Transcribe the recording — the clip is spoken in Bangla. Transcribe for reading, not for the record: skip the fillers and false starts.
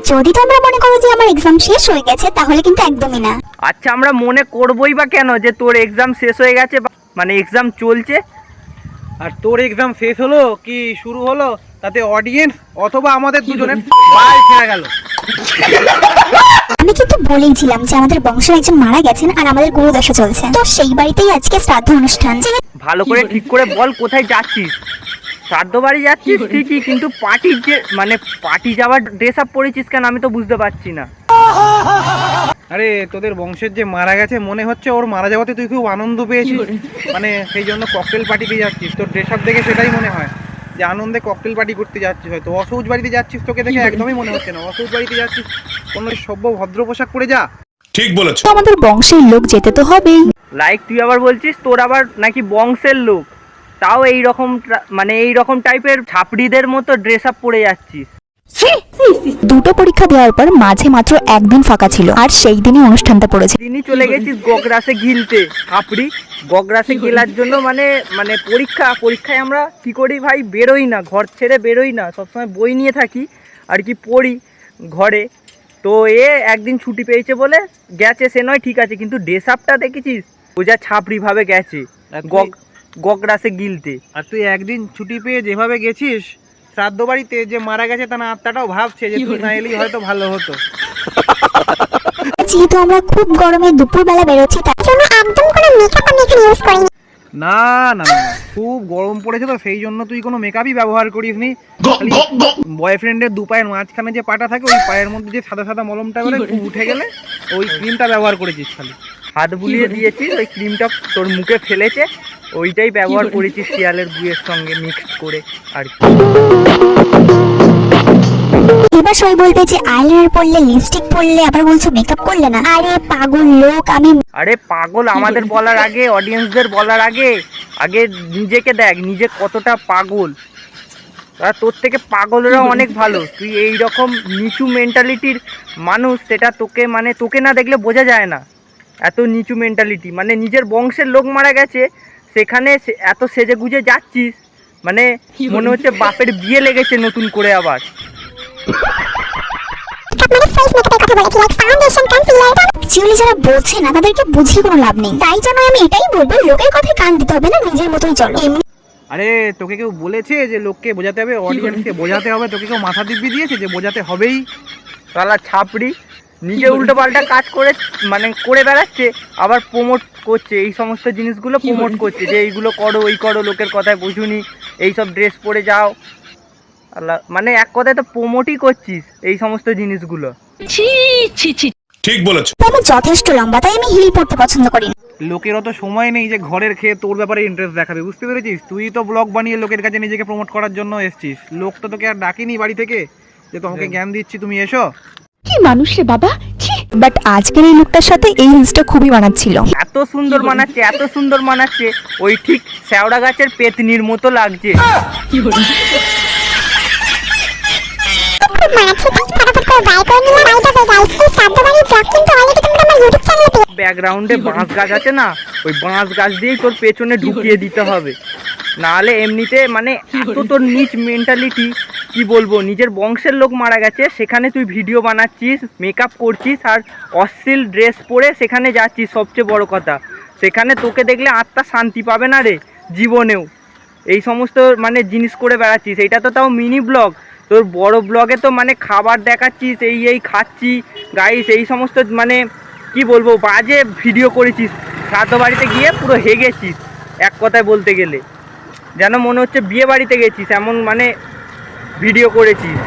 যদি তোমরা মনে করো যে আমার এক্সাম শেষ হয়ে গেছে তাহলে কিন্তু একদমই না। আচ্ছা আমরা মনে করবই বা কেন যে তোর এক্সাম শেষ হয়ে গেছে, মানে এক্সাম চলছে। আর তোর এক্সাম শেষ হলো কি শুরু হলো তাতে অডিয়েন্স অথবা আমাদের দুজনের বাল ছেড়ে গেল। আমি কিন্তু বলেইছিলাম যে আমাদের বংশের একজন মারা গেছেন আর আমাদের গুরুদশা চলছে, তো সেই বাড়িতেই আজকে শ্রাদ্ধ অনুষ্ঠান। ভালো করে ঠিক করে বল কোথায় যাচ্ছিস? শ্রাদ্ধ বাড়ি যাচ্ছিস ঠিকই, কিন্তু পার্টির যে মানে পার্টি যাওয়ার ড্রেস আপ পরেছিস কেন আমি তো বুঝতে পারছি না। আরে তোদের বংশের যে মারা গেছে মনে হচ্ছে ওর মারা যাওয়াতে তুই খুব আনন্দ পেয়েছিস, মানে সেই জন্য ককটেল পার্টিতে যাচ্ছিস। তোর ড্রেস আপ দেখে সেটাই মনে হয় যে আনন্দে ককটেল পার্টি করতে যাচ্ছিস। হয়তো অসৌজ বাড়িতে যাচ্ছিস, তোকে দেখে একদমই মনে হচ্ছে না অসৌজ বাড়িতে যাচ্ছিস। কোনো সভ্য ভদ্র পোশাক পরে যা। ঠিক বলেছ। আমাদের বংশের লোক যেতে তো হবেই। লাইক তুই আবার বলছিস তোর আবার নাকি বংশের লোক, তাও এই রকম মানে এই রকম টাইপের ছাপড়িদের মতো ড্রেস আপ পরে যাচ্ছিস। দুটো পরীক্ষা দেওয়ার পর মাঝে মাত্র একদিন ফাঁকা ছিল, আর সেই দিনই অনুষ্ঠানটা পড়েছে। দিনই চলে গেছিস গগরাসে গিলতে। ছাপড়ি গগরাসে গেলার জন্য মানে মানে পরীক্ষায় আমরা কি করি ভাই, বেরোই না, ঘর ছেড়ে বেরোই না, সবসময় বই নিয়ে থাকি আর কি পড়ি ঘরে। তো একদিন ছুটি পেয়েছে বলে গেছে, সে নয় ঠিক আছে, কিন্তু ড্রেস আপটা দেখেছিস ও যা ছাপড়ি ভাবে গেছে গগরাসে গিলতে। আর তুই একদিন ছুটি পেয়ে যেভাবে গেছিস শ্রাদ্ধ বাড়িতে, যে মারা গেছে তার আত্মাটাও ভাবছে যে তুই না এলেই হয়তো ভালো হতো। যেহেতু আমরা খুব গরমে দুপুরবেলা বেরোচ্ছি তার জন্য একদম কোনো মেকআপ আমি এখানে ইউজ করিনি। না না না, খুব গরম পড়েছে তো সেই জন্য তুই কোনো মেকআপই ব্যবহার করিসনি। খালি বয়ফ্রেন্ডের দু পায়ের মাঝখানে যে পাটা থাকে ওই পায়ের মধ্যে যে সাদা সাদা মলমটা বলে উঠে গেলে ওই ক্রিমটা ব্যবহার করেছিস খালি। হাত বুলিয়ে দিয়েছিস, ওই ক্রিমটা তোর মুখে ফেলেছে, ওইটাই ব্যবহার করেছিস শিয়ালের গুয়ের সঙ্গে মিক্সড করে আর কি। এবার সবাই বলবে যে আইলাইনার পরলে, লিপস্টিক পরলে, আবার বলছো মেকআপ করলে না। আরে পাগল লোক আমি। আরে পাগল আমাদের বলার আগে, অডিয়েন্সদের বলার আগে আগে নিজেকে দেখ, নিজে কতটা পাগল। আর তোর থেকে পাগলরা অনেক ভালো। তুই এই রকম নিচু মেন্টালিটির মানুষ, সেটা তোকে মানে তোকে না দেখলে বোঝা যায় না। এত নিচু মেন্টালিটি, মানে নিজের বংশের লোক মারা গেছে সেখানে এত সেজে গুজে যাচ্ছিস, মানে মনে হচ্ছে বাপের বিয়ে লেগেছে নতুন করে আবার। অ্যাকচুয়ালি যারা বোঝে না তাদেরকে বুঝিয়ে কোনো লাভ নেই, তাই জন্য আমি এটাই বলবো লোকের কথায় কান দিতে হবে না, নিজের মতোই চলো। আরে তোকে কেউ বলেছে যে লোককে বোঝাতে হবে, অডিয়েন্সকে বোঝাতে হবে? তোকে কেউ মাথা দিব্যি দিয়েছে যে বোঝাতে হবেই? তাহলে ছাপড়ি নিজে উল্টো পাল্টা কাজ করে মানে করে বেড়াচ্ছে, আবার প্রমোট করছে এই সমস্ত জিনিসগুলো, প্রমোট করছে যে এইগুলো করো ওই করো, লোকের কথায় বুঝুনি, এইসব ড্রেস পরে যাও। আল্লাহ, মানে এক কথায় তো প্রমোটই করছিস এই সমস্ত জিনিসগুলো। ঠিক বলেছ। আমি যথেষ্ট লম্বা, তাই আমি হিল পরতে পছন্দ করি না। লোকের অত সময় নেই যে ঘরের খেয়ে তোর ব্যাপারে ইন্টারেস্ট দেখাবে, বুঝতে পেরেছিস? তুই তো ব্লগ বানিয়ে লোকের কাছে নিজেকে প্রমোট করার জন্য এসছিস। লোক তো তোকে আর ডাকেনি বাড়ি থেকে যে তোমাকে জ্ঞান দিচ্ছি তুমি এসো। কি মানুষ রে বাবা। বাট আজকের এই লুকটার সাথে এই হিলসটা খুবই মানাচ্ছিল। এত সুন্দর মানাচ্ছে, এত সুন্দর মানাচ্ছে, ওই ঠিক শ্যাওড়া গাছের পেতনির মতো লাগছে। ব্যাকগ্রাউন্ডে বাঁশ গাছ আছে না, ওই বাঁশ গাছ দিয়েই তোর পেছনে ঢুকিয়ে দিতে হবে, নাহলে এমনিতে মানে এত তোর নিচ মেন্টালিটি, কি বলবো। নিজের বংশের লোক মারা গেছে সেখানে তুই ভিডিও বানাচ্ছিস, মেকআপ করছিস আর অশ্লীল ড্রেস পরে সেখানে যাচ্ছিস। সবচেয়ে বড় কথা, সেখানে তোকে দেখলে আত্মা শান্তি পাবে না রে জীবনেও। এই সমস্ত মানে জিনিস করে বেড়াচ্ছিস, এইটা তো তাও মিনি ব্লগ। তোর বড় ব্লগে তো মানে খাবার দেখাচ্ছিস, এই খাচ্ছি গাইস, এই সমস্ত মানে কি বলবো বাজে ভিডিও করেছিস। শ্রাদ্ধ বাড়িতে গিয়ে পুরো হেগেছিস, এক কথায় বলতে গেলে যেন মনে হচ্ছে বিয়ে বাড়িতে গেছিস, এমন মানে ভিডিও করেছিস।